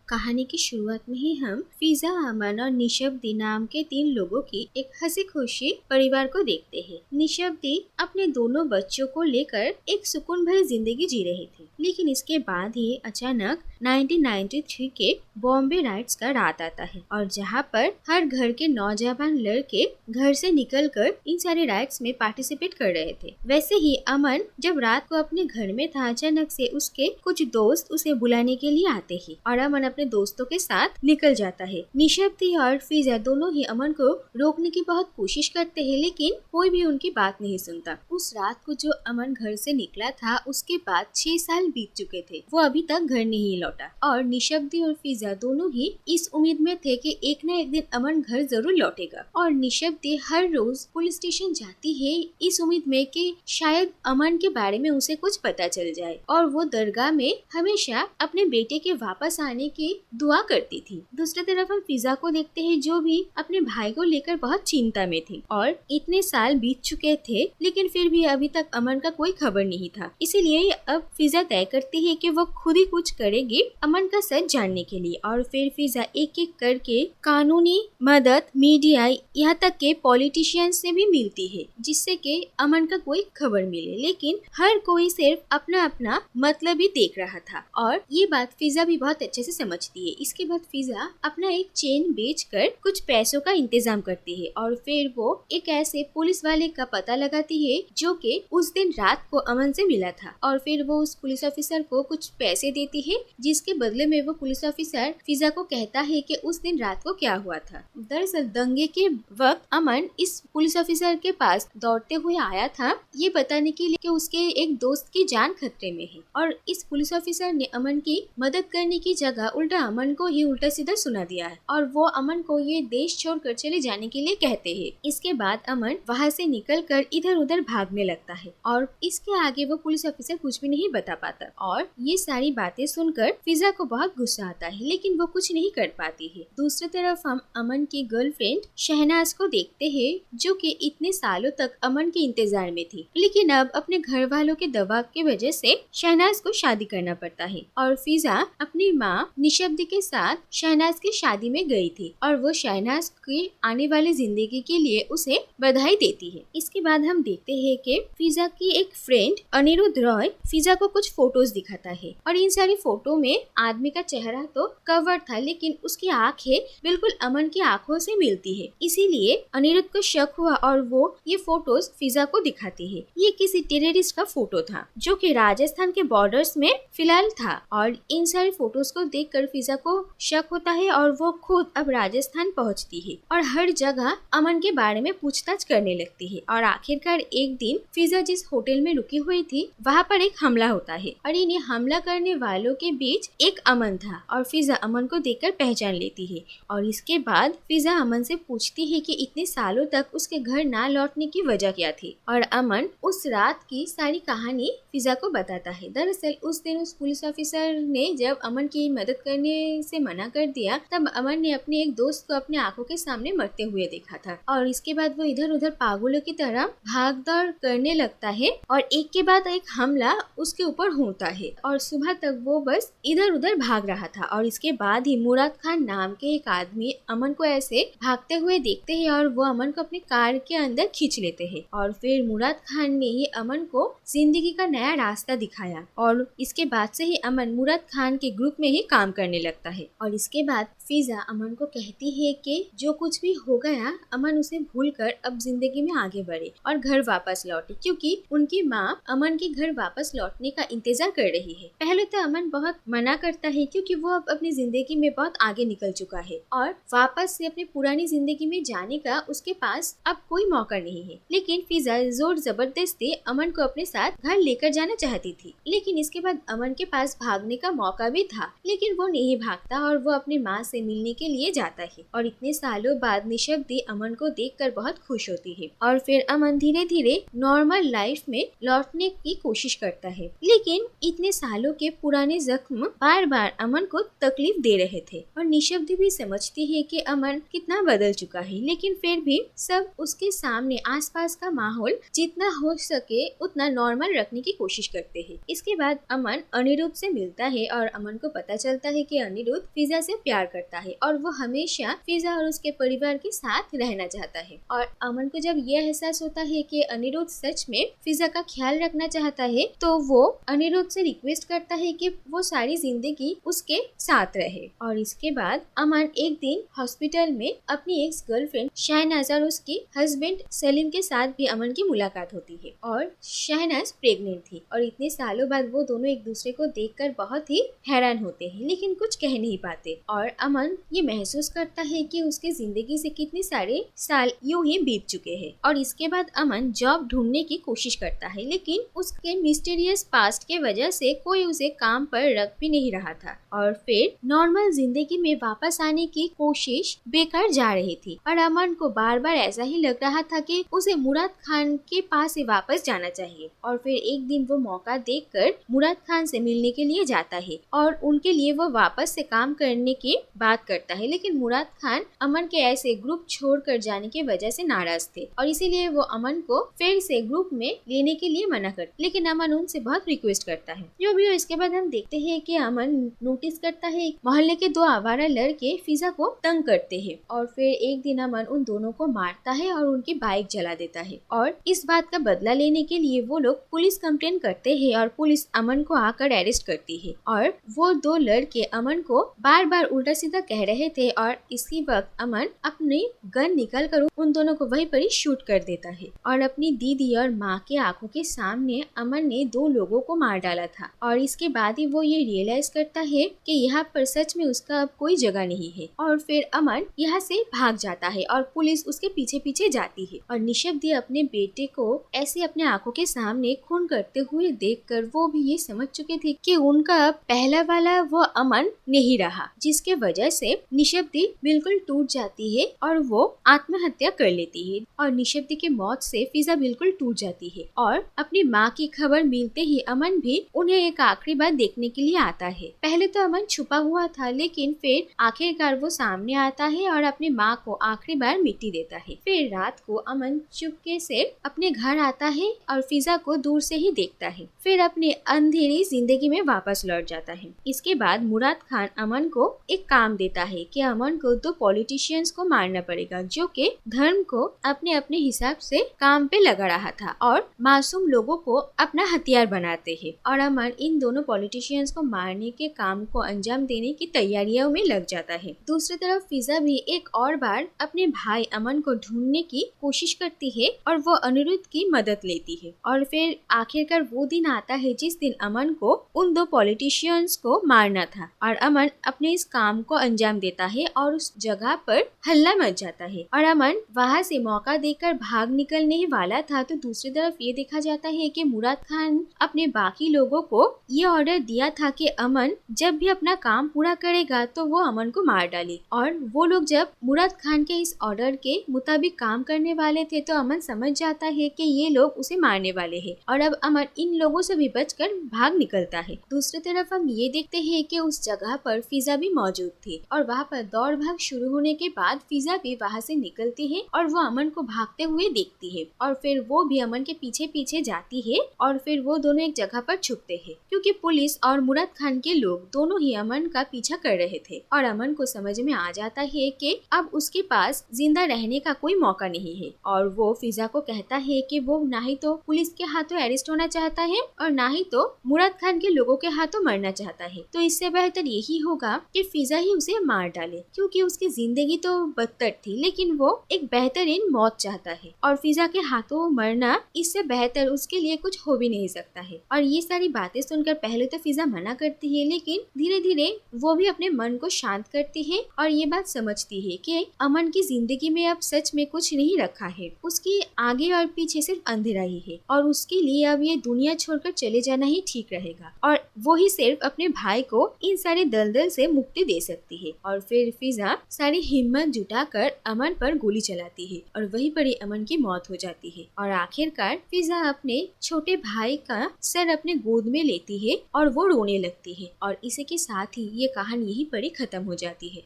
कहानी की शुरुआत में ही हम फिजा, अमन और निशब्दी नाम के 3 लोगों की एक हंसी खुशी परिवार को देखते हैं। निशब्दी अपने दोनों बच्चों को लेकर एक सुकून भरी जिंदगी जी रही थी, लेकिन इसके बाद ही अचानक 1993 के बॉम्बे राइट्स का रात आता है और जहां पर हर घर के नौजवान लड़के घर से निकलकर इन सारे राइट्स में पार्टिसिपेट कर रहे थे। वैसे ही अमन जब रात को अपने घर में था, अचानक से उसके कुछ दोस्त उसे बुलाने के लिए आते हैं और अमन अपने दोस्तों के साथ निकल जाता है। निशब्दी और फिजा दोनों ही अमन को रोकने की बहुत कोशिश करते हैं, लेकिन कोई भी उनकी बात नहीं सुनता। उस रात को जो अमन घर से निकला था, उसके बाद 6 साल बीत चुके थे। वो अभी तक घर नहीं लौटा और निशब्दी और फिजा दोनों ही इस उम्मीद में थे कि एक न एक दिन अमन घर जरूर लौटेगा। और निशब्दी हर रोज पुलिस स्टेशन जाती है इस उम्मीद में कि शायद अमन के बारे में उसे कुछ पता चल जाए, और वो दरगाह में हमेशा अपने बेटे के वापस आने की दुआ करती थी। दूसरी तरफ हम फिजा को देखते हैं, जो भी अपने भाई को लेकर बहुत चिंता में थी। और इतने साल बीत चुके थे, लेकिन फिर भी अभी तक अमन का कोई खबर नहीं था। इसीलिए अब फिजा तय करती है कि वो खुद ही कुछ करेगी अमन का सच जानने के लिए। और फिर फिजा एक एक करके कानूनी मदद, मीडिया, यहाँ तक के पॉलिटिशियंस से भी मिलती है, जिससे कि अमन का कोई खबर मिले। लेकिन हर कोई सिर्फ अपना अपना मतलब ही देख रहा था, और ये बात फिजा भी बहुत अच्छे से समझती है। इसके बाद फिजा अपना एक चेन बेचकर कुछ पैसों का इंतजाम करती है और फिर वो एक ऐसे पुलिस वाले का पता लगाती है जो कि उस दिन रात को अमन से मिला था। और फिर वो उस पुलिस ऑफिसर को कुछ पैसे देती है, जिसके बदले में वो पुलिस ऑफिसर फिजा को कहता है कि उस दिन रात को क्या हुआ था। दरअसल दंगे के वक्त अमन इस पुलिस ऑफिसर के पास दौड़ते हुए आया था, ये बताने के लिए कि उसके एक दोस्त की जान खतरे में है। और इस पुलिस ऑफिसर ने अमन की मदद करने की जगह उल्टा अमन को ही उल्टा सीधा सुना दिया है, और वो अमन को ये देश छोड़कर चले जाने के लिए कहते हैं। इसके बाद अमन वहाँ से निकलकर इधर उधर भागने लगता है और इसके आगे वो पुलिस ऑफिसर कुछ भी नहीं बता पाता। और ये सारी बातें सुनकर फिजा को बहुत गुस्सा आता है, लेकिन वो कुछ नहीं कर पाती है। दूसरी तरफ हम अमन की गर्लफ्रेंड शहनाज को देखते हैं, जो कि इतने सालों तक अमन के इंतजार में थी, लेकिन अब अपने घर वालों के दबाव की वजह से शहनाज को शादी करना पड़ता है। और फिजा अपनी माँ निशब्दी के साथ शहनाज की शादी में गई थी और वो शहनाज की आने वाली जिंदगी के लिए उसे बधाई देती है। इसके बाद हम देखते हैं कि फिजा की एक फ्रेंड अनिरुद्ध रॉय फिजा को कुछ फोटोज दिखाता है, और इन सारी फोटो में आदमी का चेहरा तो कवर था, लेकिन उसकी आंखें बिल्कुल अमन की आंखों से मिलती है। इसीलिए अनिरुद्ध को शक हुआ और वो ये फोटोज फिजा को दिखाती है। ये किसी टेररिस्ट का फोटो था जो कि राजस्थान के बॉर्डर्स में फिलहाल था, और इन सारे फोटोज को देखकर फिजा को शक होता है और वो खुद अब राजस्थान पहुंचती है और हर जगह अमन के बारे में पूछताछ करने लगती है। और आखिरकार एक दिन फिजा जिस होटल में रुकी हुई थी, वहाँ पर एक हमला होता है और इन्हें हमला करने वालों के बीच एक अमन था, और फिजा अमन को देखकर पहचान लेती है। और इसके बाद फिजा अमन से पूछती है कि इतने सालों तक उसके घर ना लौटने की वजह क्या थी, और अमन उस रात की सारी कहानी फिजा को बताता है। दरअसल उस दिन उस पुलिस ऑफिसर ने जब अमन की मदद करने से मना कर दिया, तब अमन ने अपने एक दोस्त को अपने आंखों के सामने मरते हुए देखा था। और इसके बाद वो इधर उधर पागलों की तरह भाग दौड़ करने लगता है और एक के बाद एक हमला उसके ऊपर होता है, और सुबह तक वो बस इधर उधर भाग रहा था। और इसके बाद ही मुराद खान नाम के एक आदमी अमन को ऐसे भागते हुए देखते हैं और वो अमन को अपनी कार के अंदर खींच लेते हैं। और फिर मुराद खान ने ही अमन को जिंदगी का नया रास्ता दिखाया, और इसके बाद से ही अमन मुराद खान के ग्रुप में ही काम करने लगता है। और इसके बाद फिजा अमन को कहती है कि जो कुछ भी हो गया, अमन उसे भूलकर अब जिंदगी में आगे बढ़े और घर वापस लौटे, क्योंकि उनकी माँ अमन के घर वापस लौटने का इंतजार कर रही है। पहले तो अमन बहुत मना करता है, क्योंकि वो अब अपनी जिंदगी में बहुत आगे निकल चुका है और वापस से अपनी पुरानी जिंदगी में जाने का उसके पास अब कोई मौका नहीं है। लेकिन फिजा जोर जबरदस्ती अमन को अपने साथ घर लेकर जाना चाहती थी, लेकिन इसके बाद अमन के पास भागने का मौका भी था, लेकिन वो नहीं भागता और वो अपनी माँ से मिलने के लिए जाता है। और इतने सालों बाद निशब्दी अमन को देखकर बहुत खुश होती है, और फिर अमन धीरे धीरे नॉर्मल लाइफ में लौटने की कोशिश करता है। लेकिन इतने सालों के पुराने जख्म बार बार अमन को तकलीफ दे रहे थे, और निशब्दी भी समझती है कि अमन कितना बदल चुका है, लेकिन फिर भी सब उसके सामने आसपास का माहौल जितना हो सके उतना नॉर्मल रखने की कोशिश करते हैं। इसके बाद अमन अनिरुद्ध से मिलता है और अमन को पता चलता है कि अनिरुद्ध फिजा से प्यार करता है और वो हमेशा फिजा और उसके परिवार के साथ रहना चाहता है। और अमन को जब यह एहसास होता है कि अनिरुद्ध सच में फिजा का ख्याल रखना चाहता है तो वो अनिरुद्ध से रिक्वेस्ट करता है कि वो सारी जिंदगी उसके साथ रहे। और इसके बाद अमन एक दिन हॉस्पिटल में अपनी एक्स गर्लफ्रेंड शहनाज और उसके हस्बैंड सलीम के साथ भी अमन की मुलाकात होती है। और शहनाज प्रेग्नेंट थी और इतने सालों बाद वो दोनों एक दूसरे को देखकर बहुत ही हैरान होते हैं लेकिन कुछ कह नहीं पाते। और अमन ये महसूस करता है कि उसकी जिंदगी से कितने सारे साल यूं ही बीत चुके हैं। और इसके बाद अमन जॉब ढूंढने की कोशिश करता है लेकिन उसके मिस्टीरियस पास्ट के वजह से कोई उसे काम पर रख भी नहीं रहा था। और फिर नॉर्मल जिंदगी में वापस आने की कोशिश बेकार जा रही थी और अमन को बार बार ऐसा ही लग रहा था कि उसे मुराद खान के पास से वापस जाना चाहिए। और फिर एक दिन वो मौका देखकर मुराद खान से मिलने के लिए जाता है और उनके लिए वो वापस से काम करने की बात करता है। लेकिन मुराद खान अमन के ऐसे ग्रुप छोड़कर जाने की वजह से नाराज थे और इसीलिए वो अमन को फिर से ग्रुप में लेने के लिए मना कर, लेकिन अमन उनसे बहुत रिक्वेस्ट करता है। जो भी हो, इसके बाद हम देखते हैं कि अमन नोटिस करता है मोहल्ले के दो आवारा लड़के फिजा को तंग करते हैं। और फिर एक दिन अमन उन दोनों को मारता है और उनकी बाइक जला देता है। और इस बात का बदला लेने के लिए वो लोग पुलिस कंप्लेन करते हैं और पुलिस अमन को आकर अरेस्ट करती है। और वो दो लड़के अमन को बार बार उल्टा सीधा कह रहे थे और इसी वक्त अमन अपनी गन निकाल कर उन दोनों को वहीं पर ही शूट कर देता है। और अपनी दीदी और माँ के आंखों के सामने अमन ने दो लोगों को मार डाला था। और इसके बाद ही वो ये रियलाइज करता है कि यहाँ पर सच में उसका अब कोई जगह नहीं है। और फिर अमन यहाँ से भाग जाता है और पुलिस उसके पीछे पीछे जाती है। और निशब्दी अपने बेटे को ऐसे अपने आंखों के सामने खून करते हुए देखकर वो भी ये समझ चुके थे कि उनका अब पहला वाला वो अमन नहीं रहा, जिसके वजह से निशब्दी बिल्कुल टूट जाती है और वो आत्महत्या कर लेती है। और निशब्दी की मौत से फिजा बिल्कुल टूट जाती है और अपनी माँ की खबर मिलते ही अमन भी उन्हें एक आखिरी बार देखने के लिए आता है। पहले तो अमन छुपा हुआ था लेकिन फिर आखिरकार वो सामने आता है और अपनी माँ को आखिरी बार मिट्टी देता है। फिर रात को अमन चुपके से अपने घर आता है और फिजा को दूर से ही देखता है, फिर अपनी अंधेरी जिंदगी में वापस लौट जाता है। इसके बाद मुराद खान अमन को एक काम देता है कि अमन को दो पॉलिटिशियंस को मारना पड़ेगा जो कि धर्म को अपने अपने हिसाब से काम पे लगा रहा था और मासूम लोगों को अपना हथियार बनाते हैं। और अमन इन दोनों पॉलिटिशियंस को मारने के काम को अंजाम देने की तैयारियों में लग जाता है। दूसरी तरफ फिजा भी एक और बार अपने भाई अमन को ढूंढने की कोशिश करती है और वो अनिरुद्ध की मदद लेती है। और फिर आखिरकार वो दिन आता है जिस दिन अमन को उन दो पॉलिटिशियंस को मारना था और अमन अपने इस काम को अंजाम देता है और उस जगह पर हल्ला मच जाता है। और अमन वहाँ से मौका देकर भाग निकलने ही वाला था तो दूसरी तरफ ये देखा जाता है कि मुराद खान अपने बाकी लोगों को ये ऑर्डर दिया था कि अमन जब भी अपना काम पूरा करेगा तो वो अमन को मार डाले। और वो लोग जब मुराद खान के इस ऑर्डर के मुताबिक काम करने वाले थे तो अमन समझ जाता है कि ये लोग उसे मारने वाले हैं और अब अमन इन लोगों से भी बचकर भाग निकलता है। दूसरी तरफ हम ये देखते हैं कि उस जगह पर फिजा भी मौजूद थी और वहाँ पर दौड़ भाग शुरू होने के बाद फिजा भी वहाँ से निकलती है और वो अमन को भागते हुए देखती है और फिर वो भी अमन के पीछे पीछे जाती है और फिर वो दोनों एक जगह पर छुपते हैं क्योंकि पुलिस और मुराद खान के लोग दोनों ही अमन का पीछा कर रहे थे। और अमन को समझ में आ जाता है कि अब उसके पास जिंदा रहने का कोई मौका नहीं है और वो फिजा को कहता है कि वो ना ही तो पुलिस के हाथों अरेस्ट होना चाहता है और ना ही तो मुराद खान के लोगों के हाथों मरना चाहता है। तो इससे बेहतर यही होगा कि फिजा ही उसे मार डाले क्योंकि उसकी जिंदगी तो बदतर थी लेकिन वो एक बेहतरीन मौत चाहता है और फिजा के हाथों मरना इससे बेहतर उसके लिए कुछ हो भी नहीं सकता है। और ये सारी बातें सुनकर पहले तो फिजा मना करती है लेकिन धीरे धीरे वो भी अपने मन को शांत करती है और ये बात समझती है कि अमन की जिंदगी में अब सच में कुछ नहीं रखा है, उसकी आगे और पीछे सिर्फ अंधेरा ही है और उसके लिए अब ये दुनिया छोड़कर चले जाना ही ठीक रहेगा और वो ही सिर्फ अपने भाई को इन सारे दलदल से मुक्ति दे सकती है। और फिर फिजा सारी हिम्मत जुटाकर अमन पर गोली चलाती है और वहीं पर ही अमन की मौत हो जाती है। और आखिरकार फिजा अपने छोटे भाई का सर अपने गोद में लेती है और वो रोने लगती है और इसी के साथ ही ये कहानी यहीं पर ही खत्म हो जाती है।